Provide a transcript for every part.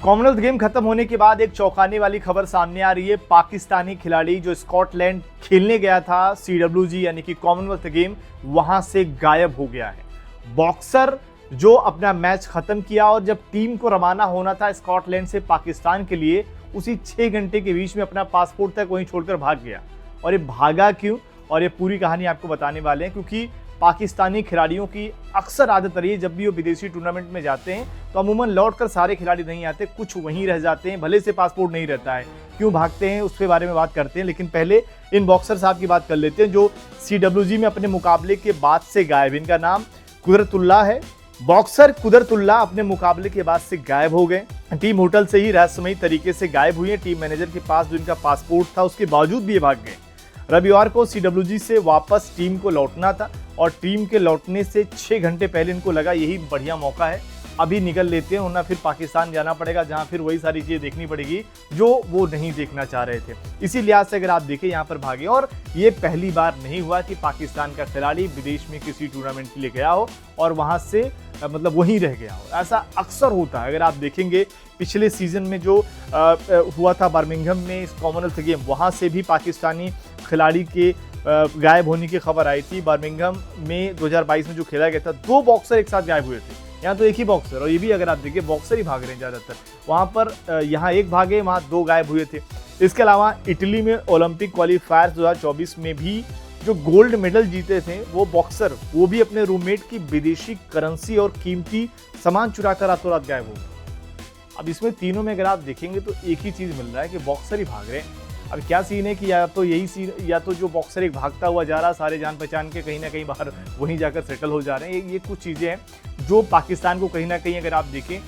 Commonwealth game खत्म होने के बाद एक चौंकाने वाली खबर सामने आ रही है। पाकिस्तानी खिलाड़ी जो स्कॉटलैंड खेलने गया था CWG यानी कि कॉमनवेल्थ गेम, वहां से गायब हो गया है। बॉक्सर जो अपना मैच खत्म किया और जब टीम को रवाना होना था स्कॉटलैंड से पाकिस्तान के लिए, उसी 6 घंटे के बीच में अपना पासपोर्ट तक वहीं छोड़कर भाग गया। और ये भागा क्यों, और ये पूरी कहानी आपको बताने वाले हैं, क्योंकि पाकिस्तानी खिलाड़ियों की अक्सर आदत रही है जब भी वो विदेशी टूर्नामेंट में जाते हैं तो अमूमन लौटकर सारे खिलाड़ी नहीं आते, कुछ वहीं रह जाते हैं, भले से पासपोर्ट नहीं रहता है। क्यों भागते हैं उसके बारे में बात करते हैं, लेकिन पहले इन बॉक्सर साहब की बात कर लेते हैं जो CWG में अपने मुकाबले के बाद से गायब। इनका नाम कुदरतुल्लाह है। बॉक्सर कुदरतुल्लाह अपने मुकाबले के बाद से गायब हो गए। टीम होटल से ही रहस्यमयी तरीके से गायब हुए। टीम मैनेजर के पास जो इनका पासपोर्ट था उसके बावजूद भी ये भाग गए। रविवार को CWG से वापस टीम को लौटना था और टीम के लौटने से 6 घंटे पहले इनको लगा यही बढ़िया मौका है, अभी निकल लेते हैं, वरना फिर पाकिस्तान जाना पड़ेगा जहां फिर वही सारी चीजें देखनी पड़ेगी जो वो नहीं देखना चाह रहे थे। इसी लिहाज से अगर आप देखें यहाँ पर भागे। और ये पहली बार नहीं हुआ कि पाकिस्तान का खिलाड़ी विदेश में किसी टूर्नामेंट के लिए गया हो और वहां से मतलब वहीं रह गया हो। ऐसा अक्सर होता है। अगर आप देखेंगे पिछले सीजन में जो हुआ था बर्मिंघम में इस कॉमनवेल्थ गेम, वहां से भी पाकिस्तानी खिलाड़ी के गायब होने की खबर आई थी। बर्मिंघम में 2022 में जो खेला गया था, 2 बॉक्सर एक साथ गायब हुए थे। यहाँ तो एक ही बॉक्सर, और ये भी अगर आप देखिए बॉक्सर ही भाग रहे हैं ज़्यादातर। वहाँ पर यहाँ एक भागे, वहाँ 2 गायब हुए थे। इसके अलावा इटली में ओलंपिक क्वालिफायर्स 2024 में भी जो गोल्ड मेडल जीते थे वो बॉक्सर, वो भी अपने रूममेट की विदेशी करेंसी और कीमती सामान चुराकर रातों रात गायब हो गए। अब इसमें तीनों में अगर आप देखेंगे तो एक ही चीज़ मिल रहा है कि बॉक्सर ही भाग रहे हैं। अब क्या सीन है कि या तो यही सीन, या तो जो बॉक्सर एक भागता हुआ जा रहा, सारे जान पहचान के कहीं ना कहीं बाहर वहीं जाकर सेटल हो जा रहे हैं। ये कुछ चीज़ें हैं जो पाकिस्तान को कहीं ना कहीं अगर आप देखें,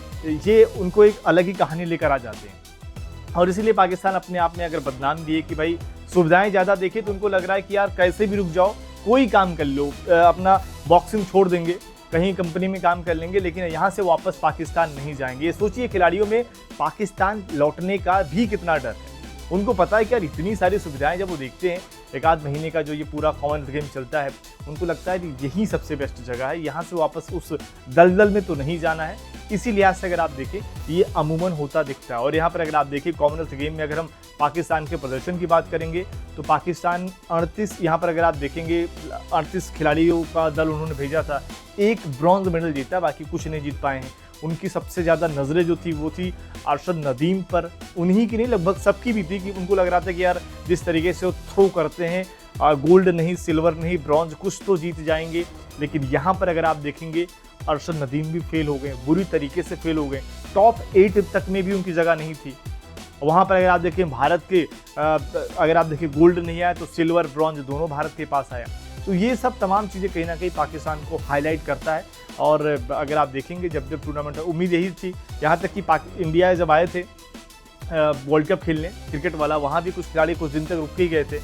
ये उनको एक अलग ही कहानी लेकर आ जाते हैं। और इसीलिए पाकिस्तान अपने आप में अगर बदनाम भी है कि भाई सुविधाएं ज़्यादा देखे तो उनको लग रहा है कि यार कैसे भी रुक जाओ, कोई काम कर लो, अपना बॉक्सिंग छोड़ देंगे, कहीं कंपनी में काम कर लेंगे, लेकिन यहाँ से वापस पाकिस्तान नहीं जाएंगे। ये सोचिए खिलाड़ियों में पाकिस्तान लौटने का भी कितना डर है। उनको पता है कि यार इतनी सारी सुविधाएं जब वो देखते हैं, 1 आध महीने का जो ये पूरा कॉमनवेल्थ गेम चलता है, उनको लगता है कि यही सबसे बेस्ट जगह है, यहाँ से वापस उस दलदल में तो नहीं जाना है। इसी लिहाज से अगर आप देखें ये अमूमन होता दिखता है। और यहाँ पर अगर आप देखें कॉमनवेल्थ गेम में अगर हम पाकिस्तान के प्रदर्शन की बात करेंगे तो पाकिस्तान 38, यहाँ पर अगर आप देखेंगे 38 खिलाड़ियों का दल उन्होंने भेजा था, 1 ब्रॉन्ज मेडल जीता, बाकी कुछ नहीं जीत पाए हैं। उनकी सबसे ज़्यादा नज़रें जो थी वो थी अरशद नदीम पर। उन्हीं की नहीं, लगभग सबकी भी थी कि उनको लग रहा था कि यार जिस तरीके से वो थ्रो करते हैं, गोल्ड नहीं, सिल्वर नहीं, ब्रॉन्ज, कुछ तो जीत जाएंगे। लेकिन यहाँ पर अगर आप देखेंगे अरशद नदीम भी फेल हो गए, बुरी तरीके से फेल हो गए। टॉप 8 तक में भी उनकी जगह नहीं थी। वहाँ पर अगर आप देखें भारत के अगर आप देखें गोल्ड नहीं आया तो सिल्वर, ब्रॉन्ज दोनों भारत के पास आया। तो ये सब तमाम चीज़ें कहीं ना कहीं पाकिस्तान को हाईलाइट करता है। और अगर आप देखेंगे जब टूर्नामेंट, उम्मीद यही थी, यहाँ तक कि इंडिया जब आए थे वर्ल्ड कप खेलने क्रिकेट वाला, वहाँ भी कुछ खिलाड़ी कुछ दिन तक रुक ही गए थे,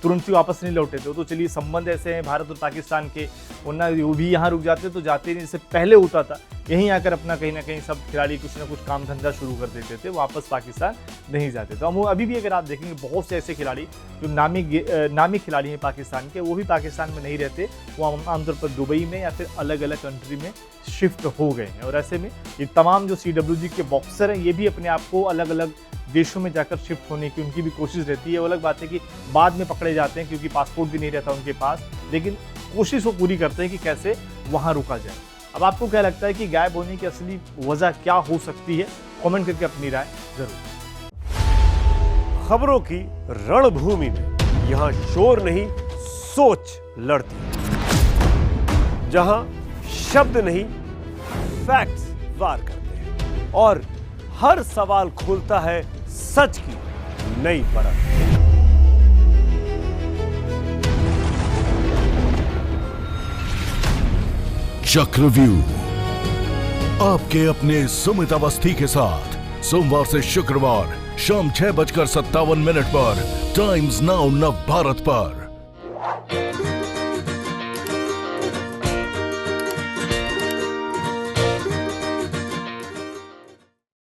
तुरंत ही वापस नहीं लौटे थे। तो चलिए संबंध ऐसे हैं भारत और पाकिस्तान के, वरना वो भी यहाँ रुक जाते तो जाते नहीं, जैसे पहले होता था। यहीं आकर अपना कहीं ना कहीं सब खिलाड़ी कुछ ना कुछ काम धंधा शुरू कर देते थे, वापस पाकिस्तान नहीं जाते। तो अभी भी अगर आप देखेंगे बहुत से ऐसे खिलाड़ी जो नामी खिलाड़ी हैं पाकिस्तान के, वो भी पाकिस्तान में नहीं रहते, वो आमतौर पर दुबई में या फिर अलग अलग कंट्री में शिफ्ट हो गए हैं। और ऐसे में ये तमाम जो CWG के बॉक्सर हैं, ये भी अपने आप को अलग अलग देशों में जाकर शिफ्ट होने की उनकी भी कोशिश रहती है। वो अलग बात है कि बाद में पकड़े जाते हैं क्योंकि पासपोर्ट भी नहीं रहता उनके पास, लेकिन कोशिश वो पूरी करते हैं कि कैसे वहाँ रुका जाए। अब आपको क्या लगता है कि गायब होने की असली वजह क्या हो सकती है? कमेंट करके अपनी राय जरूर। खबरों की रणभूमि में यहाँ शोर नहीं, सोच लड़ती है, जहां शब्द नहीं फैक्ट्स वार करते हैं और हर सवाल खोलता है सच की नई परत। चक्रव्यूह आपके अपने सुमित अवस्थी के साथ सोमवार से शुक्रवार शाम 6:57 पर टाइम्स नाउ नव भारत पर।